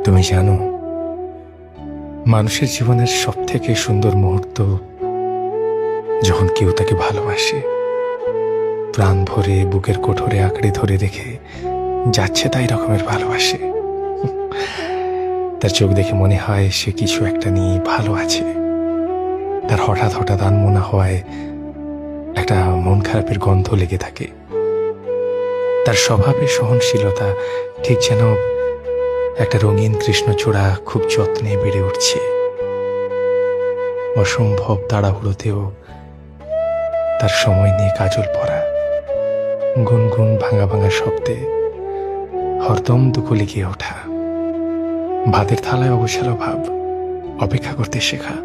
তুমি জানো, মানুষের জীবনের সব থেকে সুন্দর মুহূর্ত যখন কেউ তাকে ভালোবাসে, প্রাণ ভরে বুকের কোঠরে আঁকড়ে ধরে রেখে যাচ্ছে তাই রকমের ভালোবাসে। তার চোখ দেখে মনে হয় সে কিছু একটা নিয়ে ভালো আছে। তার হঠাৎ হঠাৎ আনমনা হওয়ায় একটা মন খারাপের গন্ধ লেগে থাকে। তার স্বভাবের সহনশীলতা ঠিক যেন একটা রঙিন কৃষ্ণচূড়া খুব যত্নে বেড়ে উঠছে। অসম্ভব তাড়াহুড়োতেও তার সময় নিয়ে কাজল পরা, গুনগুন ভাঙা ভাঙা শব্দে হরদম দুকুলে গিয়ে ওঠা, ভাতের থালায় অবসালো ভাব, অপেক্ষা করতে শেখা,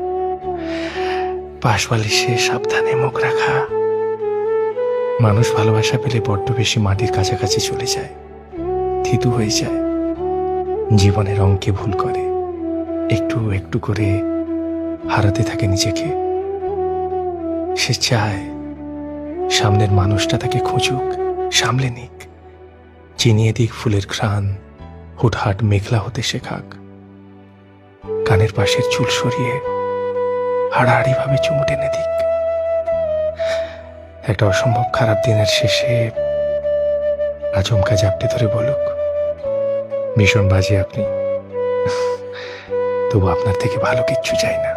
পাশবালিশে সাবধানে মুখ রাখা। মানুষ ভালোবাসা পেলে বড্ড বেশি মাটির কাছাকাছি চলে যায়, থিতু হয়ে যায়, জীবনের অঙ্কে ভুল করে, একটু একটু করে হারাতে থাকে নিজেকে। সে চায় সামনের মানুষটা তাকে খুঁজুক, সামলে নিক, চিনিয়ে দিক ফুলের ঘ্রাণ, হুটহাট মেঘলা হতে শেখাক, কানের পাশের চুল সরিয়ে হাড়াহাড়ি ভাবে চুমু টেনে দিক। একটা অসম্ভব খারাপ দিনের শেষে আচমকা জাপটে ধরে বলুক, ভীষণ বাজে আপনি, তবু আপনার থেকে ভালো কিচ্ছু চাই না।